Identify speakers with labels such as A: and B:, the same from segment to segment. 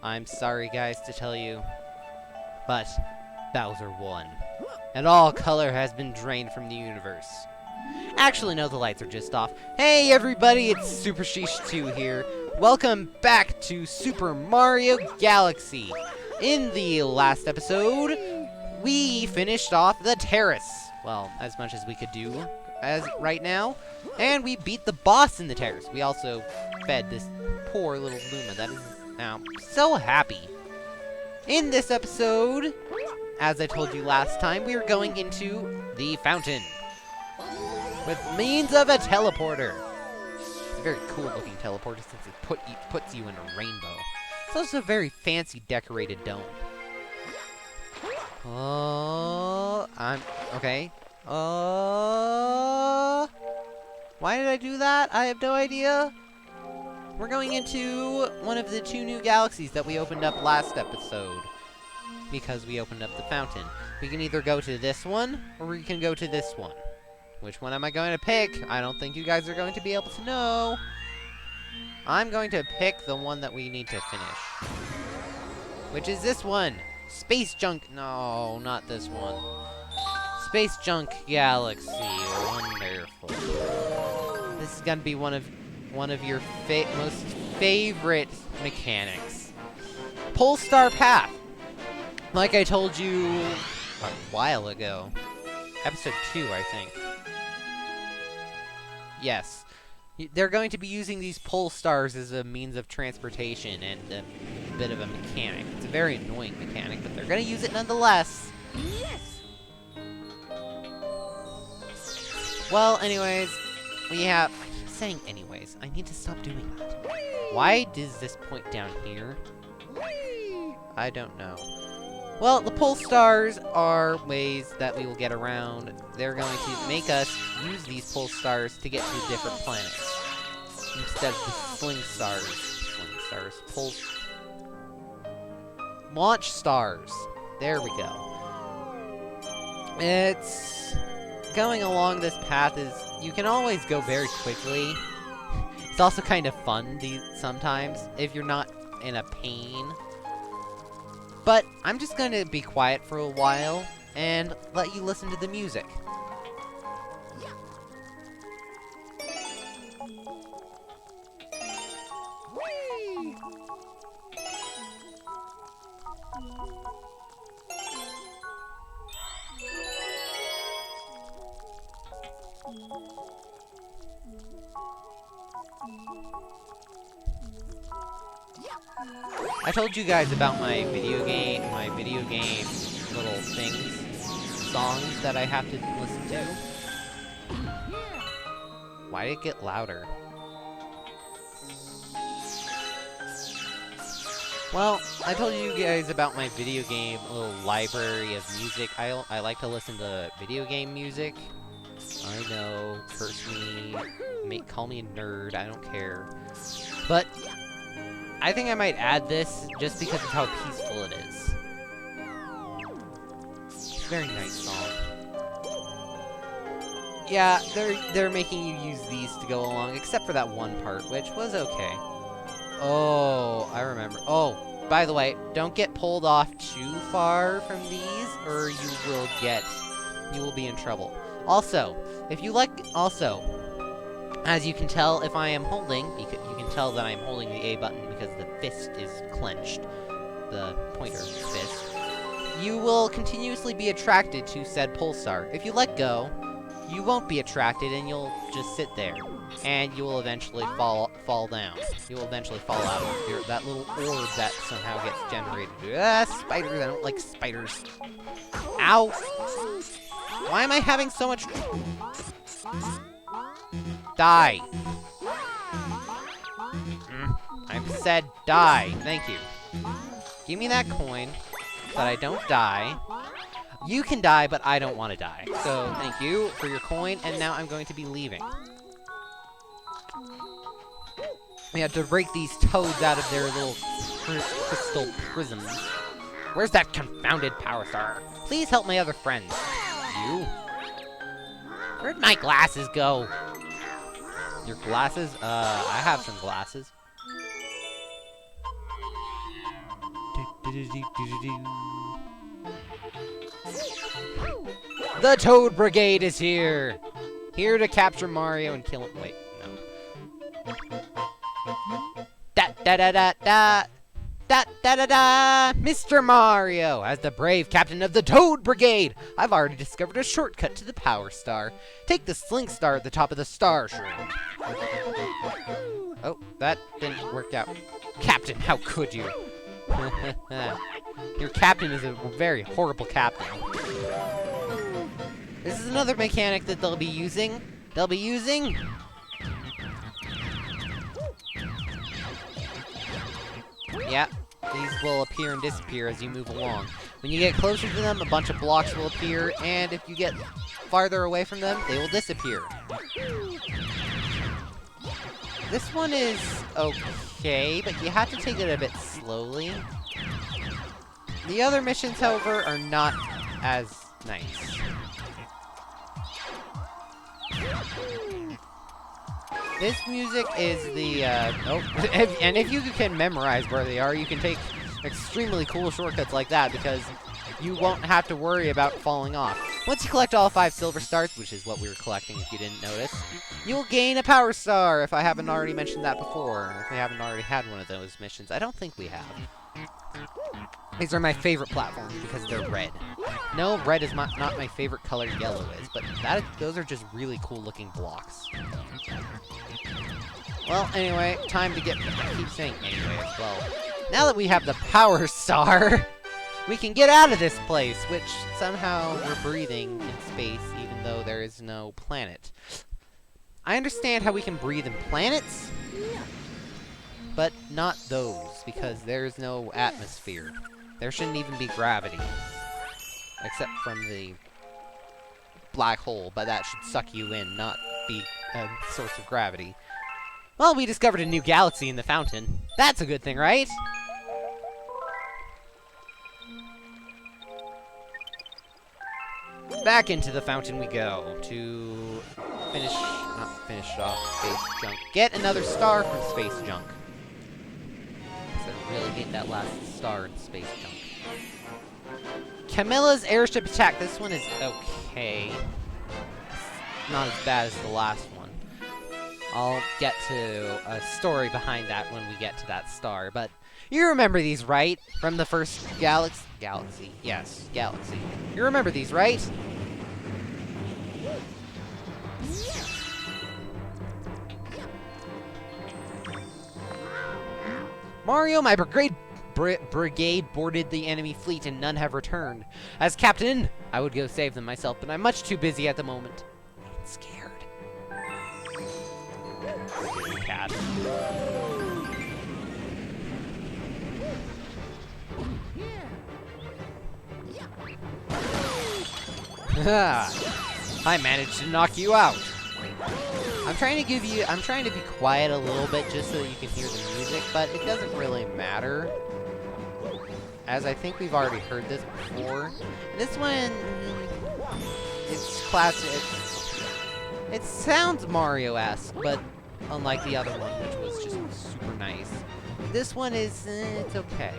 A: I'm sorry, guys, to tell you, but Bowser won. And all color has been drained from the universe. Actually, no, the lights are just off. Hey, everybody, it's Super Sheesh 2 here. Welcome back to Super Mario Galaxy. In the last episode, we finished off the terrace. Well, as much as we could do as right now. And we beat the boss in the terrace. We also fed this poor little Luma that is now so happy. In this episode, as I told you last time, we are going into the fountain with means of a teleporter. It's a very cool looking teleporter since it puts you in a rainbow. It's also a very fancy decorated dome. Okay. Why did I do that? I have no idea. We're going into one of the 2 new galaxies that we opened up last episode. Because we opened up the fountain. We can either go to this one, or we can go to this one. Which one am I going to pick? I don't think you guys are going to be able to know. I'm going to pick the one that we need to finish. Which is this one. Space Junk. No, not this one. Space Junk Galaxy. Wonderful. This is gonna be one of your most favorite mechanics. Polestar Path. Like I told you a while ago. Episode 2, I think. Yes. They're going to be using these pole stars as a means of transportation and a bit of a mechanic. It's a very annoying mechanic, but they're going to use it nonetheless.
B: Yes.
A: Well, anyways, we have... I keep saying anyways. I need to stop doing that. Why does this point down here? I don't know. Well, the pole stars are ways that we will get around. They're going to make us use these pole stars to get to different planets. Instead of the sling stars. Launch stars. There we go. It's... Going along this path is... You can always go very quickly. It's also kind of fun sometimes, if you're not in a pain. But I'm just going to be quiet for a while and let you listen to the music. I told you guys about my video game little songs that I have to listen to. Why did it get louder? Well, I told you guys about my video game little library of music. I like to listen to video game music. I know, curse me, call me a nerd, I don't care. But I think I might add this just because of how peaceful it is. It's a very nice song. Yeah, they're making you use these to go along, except for that one part, which was okay. Oh, I remember. Oh, by the way, don't get pulled off too far from these, or you will be in trouble. Also, as you can tell if I am holding, you can tell that I'm holding the A button because the fist is clenched. The pointer fist. You will continuously be attracted to said pulsar. If you let go, you won't be attracted and you'll just sit there. And you will eventually fall down. You will eventually fall out of that little orb that somehow gets generated. Spiders, I don't like spiders. Ow! Why am I having so much... Die! I've said die. Thank you. Give me that coin so that I don't die. You can die, but I don't want to die. So, thank you for your coin, and now I'm going to be leaving. We have to break these toads out of their little crystal prisms. Where's that confounded power star? Please help my other friends. You? Where'd my glasses go? Your glasses? I have some glasses. The Toad Brigade is here! Here to capture Mario and kill him. Wait, no. Da da da da da! Da da da da! Mr. Mario! As the brave captain of the Toad Brigade, I've already discovered a shortcut to the Power Star. Take the Slink Star at the top of the Star Shroom. Oh, that didn't work out. Captain, how could you? Your captain is a very horrible captain. This is another mechanic that they'll be using. Yeah, these will appear and disappear as you move along. When you get closer to them, a bunch of blocks will appear, and if you get farther away from them, they will disappear. This one is okay, but you have to take it a bit slowly. The other missions, however, are not as nice. This music is the, and if you can memorize where they are, you can take extremely cool shortcuts like that, because you won't have to worry about falling off. Once you collect all 5 silver stars, which is what we were collecting if you didn't notice, you'll gain a power star, if I haven't already mentioned that before. If we haven't already had one of those missions. I don't think we have. These are my favorite platforms because they're red. No, red is not my favorite color, yellow is, but those are just really cool looking blocks. Well, anyway, time to get... I keep saying anyway as well. Now that we have the Power Star, we can get out of this place, which somehow we're breathing in space even though there is no planet. I understand how we can breathe in planets, but not those, because there's no atmosphere. There shouldn't even be gravity. Except from the black hole, but that should suck you in, not be a source of gravity. Well, we discovered a new galaxy in the fountain. That's a good thing, right? Back into the fountain we go to not finish off Space Junk. Get another star from Space Junk. I really hate that last star in Space Junk. Camilla's airship attack. This one is okay. It's not as bad as the last one. I'll get to a story behind that when we get to that star, but you remember these, right? From the first Galaxy. Yes, Galaxy. You remember these, right? Mario, my brigade boarded the enemy fleet and none have returned. As captain, I would go save them myself, but I'm much too busy at the moment. I'm scared. Cat. I managed to knock you out. I'm trying to be quiet a little bit just so that you can hear the music, but it doesn't really matter. As I think we've already heard this before. This one, it's classic. It sounds Mario-esque, but unlike the other one, which was just super nice. This one is, it's okay.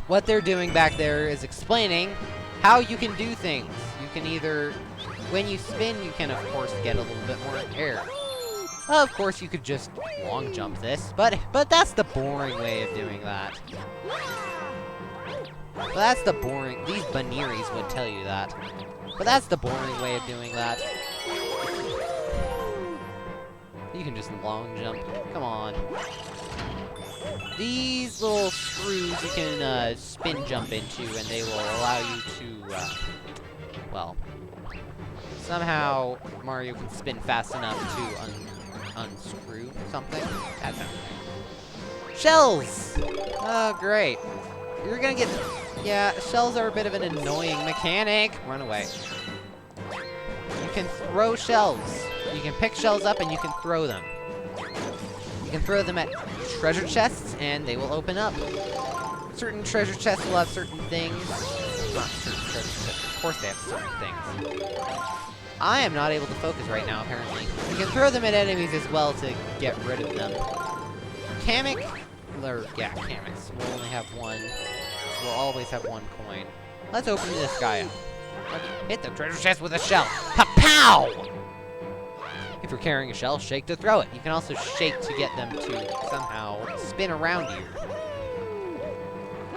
A: What they're doing back there is explaining how you can do things. You can either, when you spin, you can of course get a little bit more air. Of course, you could just long jump this, but that's the boring way of doing that. But that's the boring. These Baniris would tell you that. But that's the boring way of doing that. You can just long jump. Come on. These little screws you can spin jump into, and they will allow you to, well, somehow Mario can spin fast enough to unscrew something. That's not right. Shells! Oh, great. You're gonna get... Yeah, shells are a bit of an annoying mechanic. Run away. You can throw shells. You can pick shells up and you can throw them. You can throw them at treasure chests and they will open up. Certain treasure chests will have certain things. Not certain treasure chests, of course they have certain things. I am not able to focus right now, apparently. You can throw them at enemies as well to get rid of them. Kamek, or Yeah, Kamix. We'll only have one. We'll always have one coin. Let's open this guy up. Hit the treasure chest with a shell. Pa-pow! If you're carrying a shell, shake to throw it. You can also shake to get them to somehow spin around you.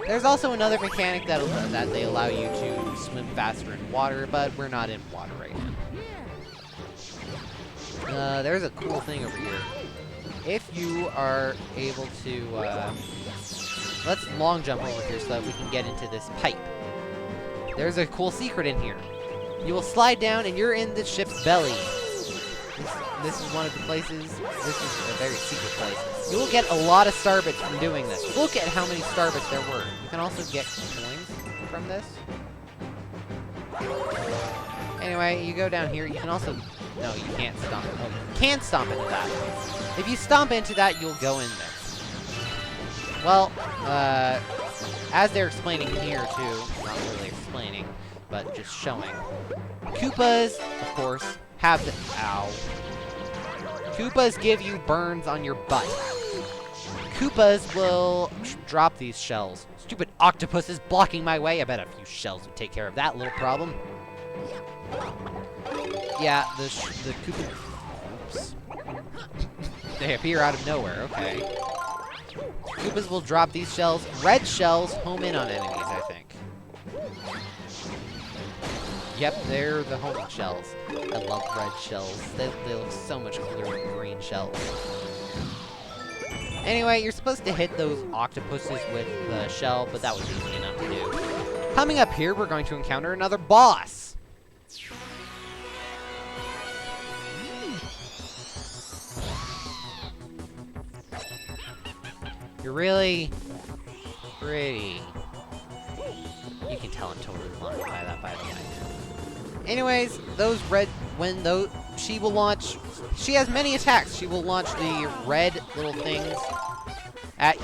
A: There's also another mechanic that they allow you to swim faster in water, but we're not in water right now. There's a cool thing over here. If you are able to, let's long jump over here so that we can get into this pipe. There's a cool secret in here. You will slide down and you're in the ship's belly. This is one of the places, this is a very secret place. You will get a lot of starbits from doing this. Look at how many starbits there were. You can also get coins from this. Anyway, you go down here. You can also, no, you can't stomp. Oh, you can stomp into that. If you stomp into that, you'll go in there. Well, as they're explaining here too, not really explaining, but just showing. Koopas, of course, have the, ow. Koopas give you burns on your butt. Koopas will drop these shells. Stupid octopus is blocking my way. I bet a few shells would take care of that little problem. Yeah, the Koopa... Oops. They appear out of nowhere, okay. Koopas will drop these shells. Red shells home in on enemies, I think. Yep, they're the homing shells. I love red shells. They look so much cooler than green shells. Anyway, you're supposed to hit those octopuses with the shell, but that was easy enough to do. Coming up here, we're going to encounter another boss. You're really pretty. You can tell I'm totally blown by that, by the way. Anyways, those red, she will launch, she has many attacks. She will launch the red little things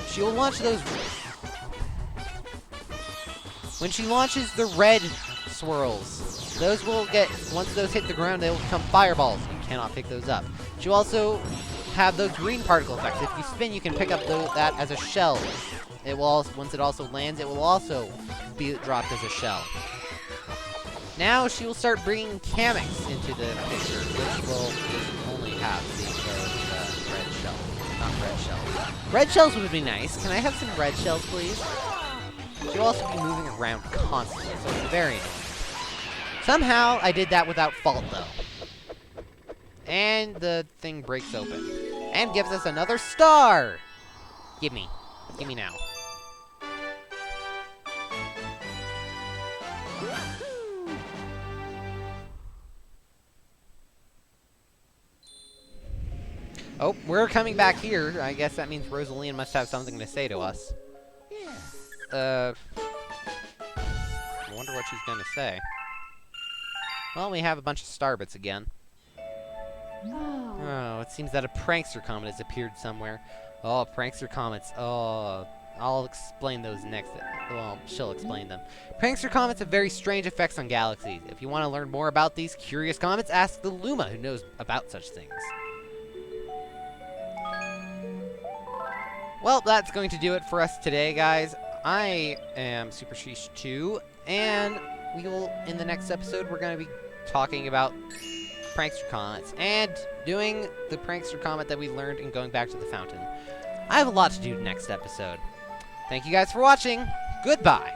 A: she will launch those, when she launches the red swirls, those will get, once those hit the ground, they will become fireballs. You cannot pick those up. She will also have those green particle effects. If you spin, you can pick up that as a shell. It will also, once it also lands, it will also be dropped as a shell. Now she will start bringing Kamix into the picture, which will only have the red shells, not red shells. Red shells would be nice. Can I have some red shells, please? She'll also be moving around constantly, so it's very annoying. Somehow, I did that without fault, though. And the thing breaks open. And gives us another star! Give me. Give me now. Oh, we're coming back here. I guess that means Rosalina must have something to say to us. I wonder what she's gonna say. Well, we have a bunch of starbits again. Oh, it seems that a prankster comet has appeared somewhere. Oh, prankster comets. Oh, I'll explain those next. Well, she'll explain them. Prankster comets have very strange effects on galaxies. If you want to learn more about these curious comets, ask the Luma, who knows about such things. Well, that's going to do it for us today, guys. I am Super Sheesh 2, and we will, in the next episode, we're going to be talking about prankster comets and doing the prankster comet that we learned in going back to the fountain. I have a lot to do next episode. Thank you guys for watching. Goodbye.